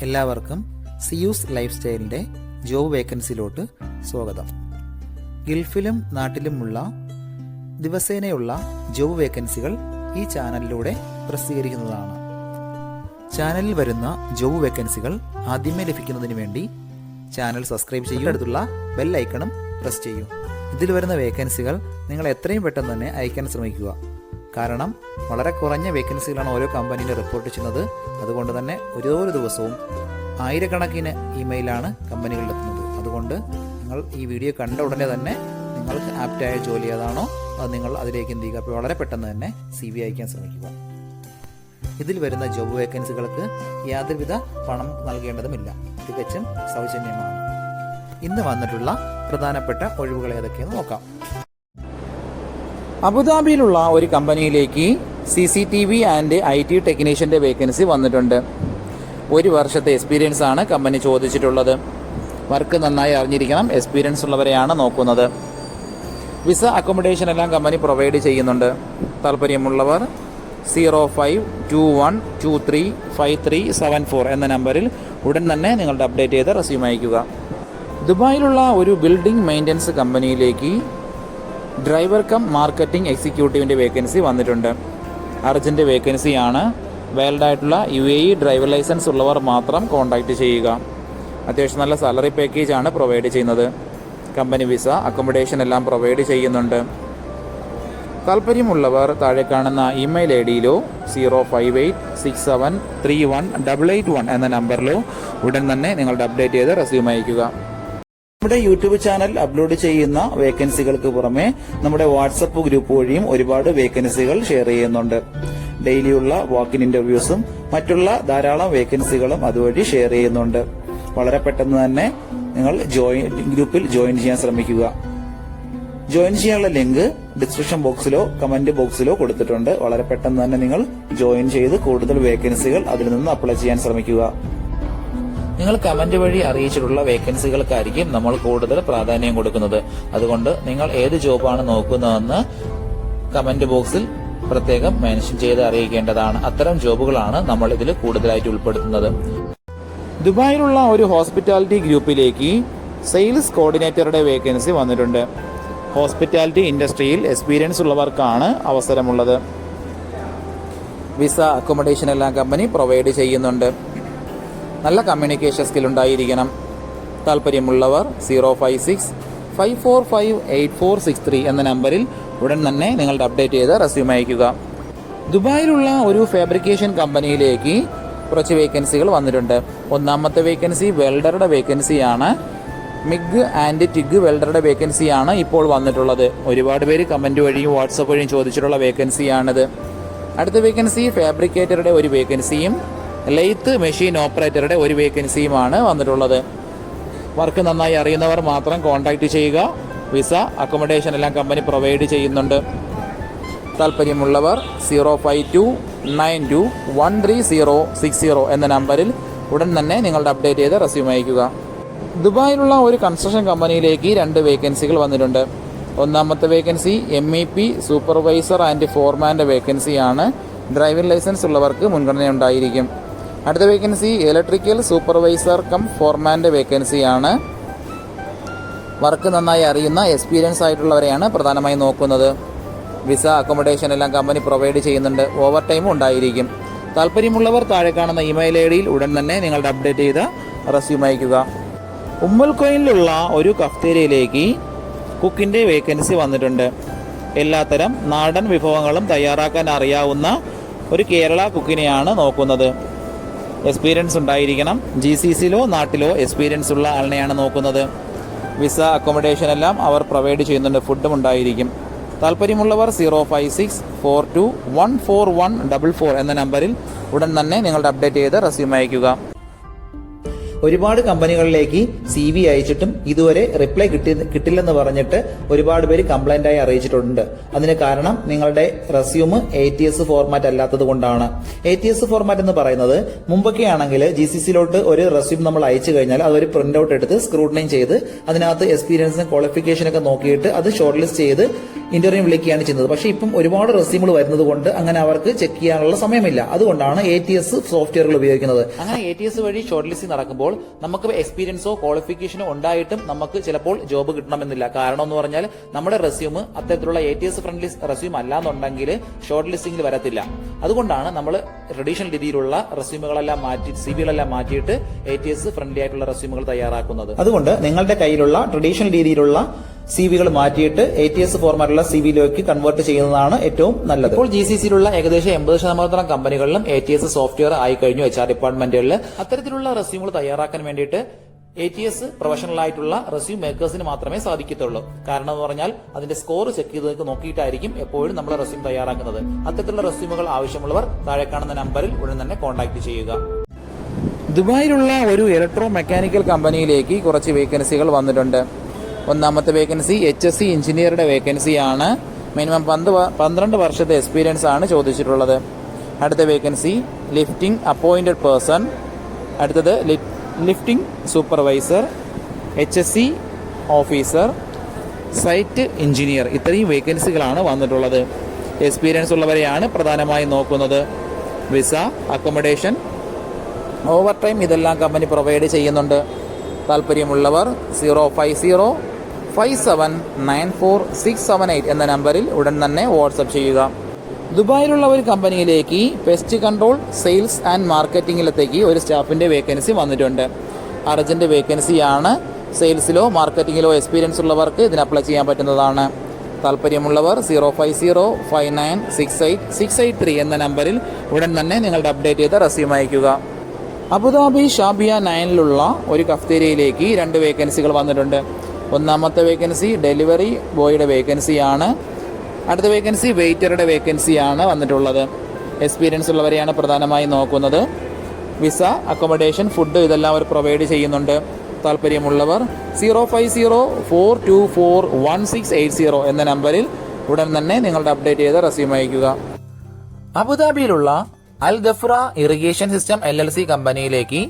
എല്ലാവർക്കും Zeus life സ്റ്റൈലിൻ്റെ job വേക്കൻസിയിലോട്ട് സ്വാഗതം. ഗൾഫിലും നാട്ടിലുമുള്ള ദിവസേനയുള്ള job വേക്കൻസികൾ ഈ ചാനലിലൂടെ പ്രസിദ്ധീകരിക്കുന്നതാണ്. ചാനലിൽ വരുന്ന ജോബ് വേക്കൻസികൾ ആദ്യമേ ലഭിക്കുന്നതിന് വേണ്ടി ചാനൽ സബ്സ്ക്രൈബ് ചെയ്യുക, അടുത്തുള്ള ബെൽ ഐക്കണും പ്രസ് ചെയ്യൂ. ഇതിൽ വരുന്ന വേക്കൻസികൾ നിങ്ങൾ എത്രയും പെട്ടെന്ന് തന്നെ അയക്കാൻ ശ്രമിക്കുക. കാരണം വളരെ കുറഞ്ഞ വേക്കൻസികളാണ് ഓരോ കമ്പനിയിൽ റിപ്പോർട്ട് ചെയ്യുന്നത്. അതുകൊണ്ട് തന്നെ ഓരോ ദിവസവും ആയിരക്കണക്കിന് ഇമെയിലാണ് കമ്പനികളിലെത്തുന്നത്. അതുകൊണ്ട് നിങ്ങൾ ഈ വീഡിയോ കണ്ട ഉടനെ തന്നെ നിങ്ങൾക്ക് ആപ്റ്റായ ജോലി ഏതാണോ അത് നിങ്ങൾ അതിലേക്ക് എന്ത് ചെയ്യുക. അപ്പോൾ വളരെ പെട്ടെന്ന് തന്നെ CV അയക്കാൻ ശ്രമിക്കുക. ഇതിൽ വരുന്ന ജോബ് വേക്കൻസികൾക്ക് യാതൊരുവിധ പണം നൽകേണ്ടതുമില്ല, തികച്ചും സൗജന്യമാണ്. ഇന്ന് വന്നിട്ടുള്ള പ്രധാനപ്പെട്ട ഒഴിവുകൾ ഏതൊക്കെയെന്ന് നോക്കാം. അബുദാബിയിലുള്ള ഒരു കമ്പനിയിലേക്ക് CCTV ആൻഡ് IT ടെക്നീഷ്യന്റെ വേക്കൻസി വന്നിട്ടുണ്ട്. 1 വർഷത്തെ എക്സ്പീരിയൻസ് ആണ് കമ്പനി ചോദിച്ചിട്ടുള്ളത്. വർക്ക് നന്നായി അറിഞ്ഞിരിക്കണം, എക്സ്പീരിയൻസ് ഉള്ളവരെയാണ് നോക്കുന്നത്. വിസ അക്കോമഡേഷൻ എല്ലാം കമ്പനി പ്രൊവൈഡ് ചെയ്യുന്നുണ്ട്. താല്പര്യമുള്ളവർ 0521235374 എന്ന നമ്പറിൽ ഉടൻ തന്നെ നിങ്ങളുടെ അപ്ഡേറ്റ് ചെയ്ത് റെസ്യൂം അയക്കുക. ദുബായിലുള്ള ഒരു ബിൽഡിംഗ് മെയിൻ്റനൻസ് കമ്പനിയിലേക്ക് ഡ്രൈവർ കം മാർക്കറ്റിംഗ് എക്സിക്യൂട്ടീവിൻ്റെ വേക്കൻസി വന്നിട്ടുണ്ട്. അർജൻറ്റ് വേക്കൻസിയാണ്. വാലിഡ് ആയിട്ടുള്ള UAE ഡ്രൈവർ ലൈസൻസ് ഉള്ളവർ മാത്രം കോൺടാക്റ്റ് ചെയ്യുക. അത്യാവശ്യം നല്ല സാലറി പാക്കേജാണ് പ്രൊവൈഡ് ചെയ്യുന്നത്. കമ്പനി വിസ അക്കോമഡേഷൻ എല്ലാം പ്രൊവൈഡ് ചെയ്യുന്നുണ്ട്. താല്പര്യമുള്ളവർ താഴെ കാണുന്ന ഇമെയിൽ IDയിലോ 05867318881 എന്ന നമ്പറിലോ ഉടൻ തന്നെ നിങ്ങളുടെ അപ്ഡേറ്റ് ചെയ്ത് റെസ്യൂം അയക്കുക. നമ്മുടെ യൂട്യൂബ് ചാനൽ അപ്ലോഡ് ചെയ്യുന്ന വേക്കൻസികൾക്ക് പുറമെ നമ്മുടെ വാട്സപ്പ് ഗ്രൂപ്പ് വഴിയും ഒരുപാട് വേക്കൻസികൾ ഷെയർ ചെയ്യുന്നുണ്ട്. ഡെയിലിയുള്ള വാക്കിൻ ഇന്റർവ്യൂസും മറ്റുള്ള ധാരാളം വേക്കൻസികളും അതുവഴി ഷെയർ ചെയ്യുന്നുണ്ട്. വളരെ പെട്ടെന്ന് തന്നെ നിങ്ങൾ ഗ്രൂപ്പിൽ ജോയിൻ ചെയ്യാൻ ശ്രമിക്കുക. ജോയിൻ ചെയ്യാനുള്ള ലിങ്ക് ഡിസ്ക്രിപ്ഷൻ ബോക്സിലോ കമന്റ് ബോക്സിലോ കൊടുത്തിട്ടുണ്ട്. വളരെ പെട്ടെന്ന് തന്നെ നിങ്ങൾ ജോയിൻ ചെയ്ത് കൂടുതൽ വേക്കൻസികൾ അതിൽ നിന്ന് അപ്ലൈ ചെയ്യാൻ ശ്രമിക്കുക. നിങ്ങൾ കമന്റ് വഴി അറിയിച്ചിട്ടുള്ള വേക്കൻസികൾക്കായിരിക്കും നമ്മൾ കൂടുതൽ പ്രാധാന്യം കൊടുക്കുന്നത്. അതുകൊണ്ട് നിങ്ങൾ ഏത് ജോബാണ് നോക്കുന്നതെന്ന് കമന്റ് ബോക്സിൽ പ്രത്യേകം മെൻഷൻ ചെയ്ത് അറിയിക്കേണ്ടതാണ്. അത്തരം ജോബുകളാണ് നമ്മൾ ഇതിൽ കൂടുതലായിട്ട് ഉൾപ്പെടുത്തുന്നത്. ദുബായിലുള്ള ഒരു ഹോസ്പിറ്റാലിറ്റി ഗ്രൂപ്പിലേക്ക് സെയിൽസ് കോർഡിനേറ്ററുടെ വേക്കൻസി വന്നിട്ടുണ്ട്. ഹോസ്പിറ്റാലിറ്റി ഇൻഡസ്ട്രിയിൽ എക്സ്പീരിയൻസ് ഉള്ളവർക്കാണ് അവസരമുള്ളത്. വിസ അക്കോമഡേഷൻ എല്ലാം കമ്പനി പ്രൊവൈഡ് ചെയ്യുന്നുണ്ട്. നല്ല കമ്മ്യൂണിക്കേഷൻ സ്കിൽ ഉണ്ടായിരിക്കണം. താല്പര്യമുള്ളവർ 05654584463 എന്ന നമ്പറിൽ ഉടൻ തന്നെ നിങ്ങളുടെ അപ്ഡേറ്റ് ചെയ്ത് റെസ്യൂം അയക്കുക. ദുബായിലുള്ള ഒരു ഫാബ്രിക്കേഷൻ കമ്പനിയിലേക്ക് കുറച്ച് വേക്കൻസികൾ വന്നിട്ടുണ്ട്. ഒന്നാമത്തെ വേക്കൻസി വെൽഡറുടെ വേക്കൻസിയാണ്. മിഗ് ആൻഡ് ടിഗ് വെൽഡറുടെ വേക്കൻസിയാണ് ഇപ്പോൾ വന്നിട്ടുള്ളത്. ഒരുപാട് പേര് കമന്റ് വഴിയും വാട്സപ്പ് വഴിയും ചോദിച്ചിട്ടുള്ള വേക്കൻസിയാണിത്. അടുത്ത വേക്കൻസി ഫാബ്രിക്കേറ്ററുടെ ഒരു വേക്കൻസിയും ലെയ്ത്ത് മെഷീൻ ഓപ്പറേറ്ററുടെ ഒരു വേക്കൻസിയുമാണ് വന്നിട്ടുള്ളത്. വർക്ക് നന്നായി അറിയുന്നവർ മാത്രം കോൺടാക്ട് ചെയ്യുക. വിസ അക്കോമഡേഷൻ എല്ലാം കമ്പനി പ്രൊവൈഡ് ചെയ്യുന്നുണ്ട്. താല്പര്യമുള്ളവർ 052921360 എന്ന നമ്പറിൽ ഉടൻ തന്നെ നിങ്ങളുടെ അപ്ഡേറ്റ് ചെയ്ത് റെസ്യൂം അയക്കുക. ദുബായിലുള്ള ഒരു കൺസ്ട്രക്ഷൻ കമ്പനിയിലേക്ക് 2 വേക്കൻസികൾ വന്നിട്ടുണ്ട്. ഒന്നാമത്തെ വേക്കൻസി MEP സൂപ്പർവൈസർ ആൻഡ് ഫോർമാൻ്റെ വേക്കൻസിയാണ്. ഡ്രൈവിംഗ് ലൈസൻസ് ഉള്ളവർക്ക് മുൻഗണന ഉണ്ടായിരിക്കും. അടുത്ത വേക്കൻസി ഇലക്ട്രിക്കൽ സൂപ്പർവൈസർ കം ഫോർമാൻ്റെ വേക്കൻസിയാണ്. വർക്ക് നന്നായി അറിയുന്ന എക്സ്പീരിയൻസ് ആയിട്ടുള്ളവരെയാണ് പ്രധാനമായും നോക്കുന്നത്. വിസ അക്കോമഡേഷൻ എല്ലാം കമ്പനി പ്രൊവൈഡ് ചെയ്യുന്നുണ്ട്. ഓവർ ടൈമും ഉണ്ടായിരിക്കും. താല്പര്യമുള്ളവർ താഴെ കാണുന്ന ഇമെയിൽ IDയിൽ ഉടൻ തന്നെ നിങ്ങളുടെ അപ്ഡേറ്റ് ചെയ്ത് റെസ്യൂം അയക്കുക. ഉമ്മുൽ ഖുവൈനിലുള്ള ഒരു കഫ്തേരിയയിലേക്ക് കുക്കിൻ്റെ വേക്കൻസി വന്നിട്ടുണ്ട്. എല്ലാത്തരം നാടൻ വിഭവങ്ങളും തയ്യാറാക്കാൻ അറിയാവുന്ന ഒരു കേരള കുക്കിനെയാണ് നോക്കുന്നത്. എക്സ്പീരിയൻസ് ഉണ്ടായിരിക്കണം. GCCയിലോ നാട്ടിലോ എക്സ്പീരിയൻസ് ഉള്ള ആളിനെയാണ് നോക്കുന്നത്. വിസ അക്കോമഡേഷൻ എല്ലാം അവർ പ്രൊവൈഡ് ചെയ്യുന്നുണ്ട്. ഫുഡും ഉണ്ടായിരിക്കും. താല്പര്യമുള്ളവർ 056414144 എന്ന നമ്പറിൽ ഉടൻ തന്നെ നിങ്ങളുടെ അപ്ഡേറ്റ് ചെയ്ത് റെസ്യൂം അയക്കുക. ഒരുപാട് കമ്പനികളിലേക്ക് CV അയച്ചിട്ടും ഇതുവരെ റിപ്ലൈ കിട്ടില്ലെന്ന് പറഞ്ഞിട്ട് ഒരുപാട് പേര് കംപ്ലൈന്റ് ആയി അറിയിച്ചിട്ടുണ്ട്. അതിന് കാരണം നിങ്ങളുടെ റെസ്യൂം ATS ഫോർമാറ്റ് അല്ലാത്തത് കൊണ്ടാണ്. ATS ഫോർമാറ്റ് എന്ന് പറയുന്നത് മുമ്പൊക്കെ ആണെങ്കിൽ GCCയിലോട്ട് ഒരു റെസ്യൂം നമ്മൾ അയച്ചു കഴിഞ്ഞാൽ അതൊരു പ്രിന്റ് ഔട്ട് എടുത്ത് സ്ക്രൂട്ടനൈസ് ചെയ്ത് അതിനകത്ത് എക്സ്പീരിയൻസിനും ക്വാളിഫിക്കേഷനൊക്കെ നോക്കിയിട്ട് അത് ഷോർട്ട് ലിസ്റ്റ് ചെയ്ത് ഇന്റർവ്യൂ വിളിക്കുകയാണ് ചെയ്യുന്നത്. പക്ഷേ ഇപ്പം ഒരുപാട് റെസ്യൂമുകൾ വരുന്നത് കൊണ്ട് അങ്ങനെ അവർക്ക് ചെക്ക് ചെയ്യാനുള്ള സമയമില്ല. അതുകൊണ്ടാണ് ATS സോഫ്റ്റ്വെയറുകൾ ഉപയോഗിക്കുന്നത്. അങ്ങനെ ATS വഴി ഷോർട്ട് ലിസ്റ്റിംഗ് നടക്കുമ്പോൾ നമുക്ക് എക്സ്പീരിയൻസോ ക്വാളിഫിക്കേഷനോ ഉണ്ടായിട്ടും നമുക്ക് ചിലപ്പോൾ ജോബ് കിട്ടണമെന്നില്ല. കാരണം എന്ന് പറഞ്ഞാൽ നമ്മുടെ റെസ്യൂം അത്തരത്തിലുള്ള ATS ഫ്രണ്ട്ലി റെസ്യൂം അല്ലാന്നുണ്ടെങ്കിൽ ഷോർട്ട് ലിസ്റ്റിംഗിൽ വരത്തില്ല. അതുകൊണ്ടാണ് നമ്മൾ ട്രഡീഷണൽ രീതിയിലുള്ള റെസ്യൂമുകളെല്ലാം മാറ്റി CVകളെല്ലാം മാറ്റിയിട്ട് ATS ഫ്രണ്ട്ലി ആയിട്ടുള്ള റെസ്യൂമുകൾ തയ്യാറാക്കുന്നത്. അതുകൊണ്ട് നിങ്ങളുടെ കയ്യിലുള്ള ട്രഡീഷണൽ രീതിയിലുള്ള CVകൾ മാറ്റിയിട്ട് ATS ഫോർമാറ്റുള്ള CVയിലേക്ക് കൺവേർട്ട് ചെയ്യുന്നതാണ് ഏറ്റവും നല്ലത്. ഇപ്പോൾ GCCയിലുള്ള ഏകദേശം 80% കമ്പനികളിലും ATS സോഫ്റ്റ്വെയർ ആയി കഴിഞ്ഞു. HR ഡിപ്പാർട്ട്മെന്റുകളിൽ അത്തരത്തിലുള്ള റെസ്യൂമുകൾ തയ്യാറാക്കാൻ വേണ്ടിയിട്ട് ATS പ്രൊഫഷണൽ ആയിട്ടുള്ള റെസ്യൂം മേക്കേഴ്സിന് മാത്രമേ സാധിക്കത്തുള്ളൂ. കാരണം എന്ന് പറഞ്ഞാൽ അതിന്റെ സ്കോർ ചെക്ക് ചെയ്ത് നോക്കിയിട്ടായിരിക്കും എപ്പോഴും നമ്മൾ റെസ്യൂം തയ്യാറാക്കുന്നത്. അത്തരത്തിലുള്ള റെസ്യൂമുകൾ ആവശ്യമുള്ളവർ താഴെ കാണുന്ന നമ്പറിൽ ഉടൻ തന്നെ കോൺടാക്ട് ചെയ്യുക. ദുബായിലുള്ള ഒരു ഇലക്ട്രോ മെക്കാനിക്കൽ കമ്പനിയിലേക്ക് കുറച്ച് വേക്കൻസികൾ വന്നിട്ടുണ്ട്. ഒന്നാമത്തെ വേക്കൻസി HSC എഞ്ചിനീയറുടെ വേക്കൻസിയാണ്. മിനിമം 12 വർഷത്തെ എക്സ്പീരിയൻസ് ആണ് ചോദിച്ചിട്ടുള്ളത്. അടുത്ത വേക്കൻസി ലിഫ്റ്റിംഗ് അപ്പോയിന്റഡ് പേഴ്സൺ, അടുത്തത് lifting supervisor, HSC officer, site engineer. ഇത്രയും വേക്കൻസികളാണ് വന്നിട്ടുള്ളത്. എക്സ്പീരിയൻസ് ഉള്ളവരെയാണ് പ്രധാനമായും നോക്കുന്നത്. വിസ, അക്കോമഡേഷൻ, ഓവർ ടൈം ഇതെല്ലാം കമ്പനി പ്രൊവൈഡ് ചെയ്യുന്നുണ്ട്. താല്പര്യമുള്ളവർ 05057946678 എന്ന നമ്പറിൽ ഉടൻ തന്നെ വാട്സപ്പ് ചെയ്യുക. ദുബായിലുള്ള ഒരു കമ്പനിയിലേക്ക് പെസ്റ്റ് കൺട്രോൾ, സെയിൽസ് ആൻഡ് മാർക്കറ്റിംഗിലത്തേക്ക് ഒരു സ്റ്റാഫിന്റെ വേക്കൻസി വന്നിട്ടുണ്ട്. അർജന്റ് വേക്കൻസിയാണ്. സെയിൽസിലോ മാർക്കറ്റിംഗിലോ എക്സ്പീരിയൻസ് ഉള്ളവർക്ക് ഇതിന് അപ്ലൈ ചെയ്യാൻ പറ്റുന്നതാണ്. താല്പര്യമുള്ളവർ 05059686683 എന്ന നമ്പറിൽ ഉടൻ തന്നെ നിങ്ങളുടെ അപ്ഡേറ്റ് ചെയ്ത റെസ്യൂം അയയ്ക്കുക. അബുദാബി ഷാബിയ 9ലുള്ള ഒരു കഫ്തേരിയയിലേക്ക് 2 വേക്കൻസികൾ വന്നിട്ടുണ്ട്. ഒന്നാമത്തെ വേക്കൻസി ഡെലിവറി ബോയുടെ വേക്കൻസിയാണ്. അടുത്ത വേക്കൻസി വെയിറ്ററുടെ വേക്കൻസിയാണ് വന്നിട്ടുള്ളത്. എക്സ്പീരിയൻസ് ഉള്ളവരെയാണ് പ്രധാനമായും നോക്കുന്നത്. വിസ, അക്കോമഡേഷൻ, ഫുഡ് ഇതെല്ലാം അവർ പ്രൊവൈഡ് ചെയ്യുന്നുണ്ട്. താല്പര്യമുള്ളവർ 05042416080 എന്ന നമ്പറിൽ ഉടൻ തന്നെ നിങ്ങളുടെ അപ്ഡേറ്റ് ചെയ്ത റെസ്യൂം അയയ്ക്കുക. അബുദാബിയിലുള്ള Al Dhafra irrigation system LLC കമ്പനിയിലേക്ക്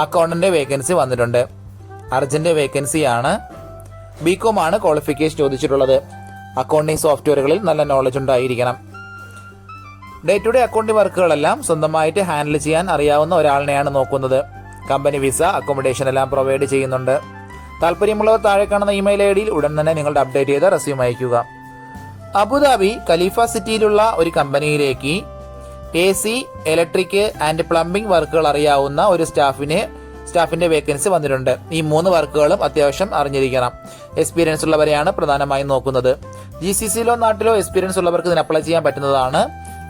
അക്കൗണ്ടന്റ് വേക്കൻസി വന്നിട്ടുണ്ട്. അർജന്റ് വേക്കൻസിയാണ്. BCom ആണ് ക്വാളിഫിക്കേഷൻ ചോദിച്ചിട്ടുള്ളത്. അക്കൗണ്ടിംഗ് സോഫ്റ്റ്വെയറുകളിൽ നല്ല നോളജ് ഉണ്ടായിരിക്കണം. ഡേ ടു ഡേ അക്കൗണ്ടിംഗ് വർക്കുകളെല്ലാം സ്വന്തമായിട്ട് ഹാൻഡിൽ ചെയ്യാൻ അറിയാവുന്ന ഒരാളിനെയാണ് നോക്കുന്നത്. കമ്പനി വിസ, അക്കോമഡേഷൻ എല്ലാം പ്രൊവൈഡ് ചെയ്യുന്നുണ്ട്. താല്പര്യമുള്ളവർ താഴെ കാണുന്ന ഇമെയിൽ IDയിൽ ഉടൻ തന്നെ നിങ്ങളുടെ അപ്ഡേറ്റ് ചെയ്ത റെസ്യൂം അയയ്ക്കുക. അബുദാബി ഖലീഫ സിറ്റിയിലുള്ള ഒരു കമ്പനിയിലേക്ക് AC, ഇലക്ട്രിക് ആൻഡ് പ്ലംബിംഗ് വർക്കുകൾ അറിയാവുന്ന ഒരു സ്റ്റാഫിന്റെ വേക്കൻസി വന്നിട്ടുണ്ട്. ഈ 3 വർക്കുകളും അത്യാവശ്യം അറിഞ്ഞിരിക്കണം. എക്സ്പീരിയൻസ് ഉള്ളവരെയാണ് പ്രധാനമായും നോക്കുന്നത്. GCCയിലോ നാട്ടിലോ എക്സ്പീരിയൻസ് ഉള്ളവർക്ക് ഇതിന് അപ്ലൈ ചെയ്യാൻ പറ്റുന്നതാണ്.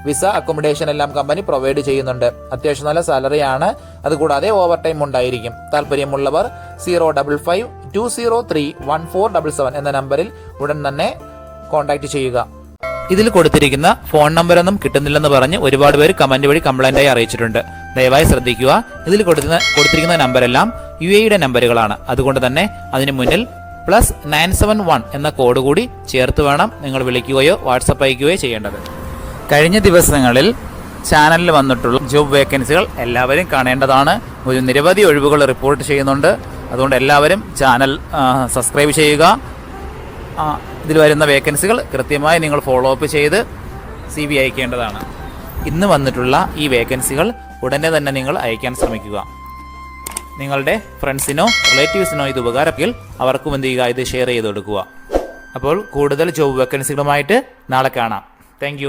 വിസ, അക്കോമഡേഷൻ എല്ലാം കമ്പനി പ്രൊവൈഡ് ചെയ്യുന്നുണ്ട്. അത്യാവശ്യം നല്ല സാലറിയാണ്. അതുകൂടാതെ ഓവർ ടൈം ഉണ്ടായിരിക്കും. താല്പര്യമുള്ളവർ 05520314777 എന്ന നമ്പറിൽ ഉടൻ തന്നെ കോൺടാക്ട് ചെയ്യുക. ഇതിൽ കൊടുത്തിരിക്കുന്ന ഫോൺ നമ്പറൊന്നും കിട്ടുന്നില്ലെന്ന് പറഞ്ഞ് ഒരുപാട് പേര് കമന്റ് വഴി കംപ്ലൈന്റായി അറിയിച്ചിട്ടുണ്ട്. ദയവായി ശ്രദ്ധിക്കുക. ഇതിൽ കൊടുത്തിരിക്കുന്ന നമ്പരെല്ലാം UAEയുടെ നമ്പറുകളാണ്. അതുകൊണ്ട് തന്നെ അതിന് മുന്നിൽ +971 എന്ന കോഡ് കൂടി ചേർത്ത് വേണം നിങ്ങൾ വിളിക്കുകയോ വാട്സപ്പ് അയക്കുകയോ ചെയ്യേണ്ടത്. കഴിഞ്ഞ ദിവസങ്ങളിൽ ചാനലിൽ വന്നിട്ടുള്ള ജോബ് വേക്കൻസികൾ എല്ലാവരും കാണേണ്ടതാണ്. ഒരു നിരവധി ഒഴിവുകൾ റിപ്പോർട്ട് ചെയ്യുന്നുണ്ട്. അതുകൊണ്ട് എല്ലാവരും ചാനൽ സബ്സ്ക്രൈബ് ചെയ്യുക. ഇതിൽ വരുന്ന വേക്കൻസികൾ കൃത്യമായി നിങ്ങൾ ഫോളോ അപ്പ് ചെയ്ത് CV അയക്കേണ്ടതാണ്. ഇന്ന് വന്നിട്ടുള്ള ഈ വേക്കൻസികൾ ഉടനെ തന്നെ നിങ്ങൾ അയക്കാൻ ശ്രമിക്കുക. നിങ്ങളുടെ ഫ്രണ്ട്സിനോ റിലേറ്റീവ്സിനോ ഇത് ഉപകാരമെങ്കിൽ അവർക്കും എന്ത് ചെയ്യുക, ഇത് ഷെയർ ചെയ്ത് കൊടുക്കുക. അപ്പോൾ കൂടുതൽ ജോബ് വേക്കൻസികളുമായിട്ട് നാളെ കാണാം. താങ്ക്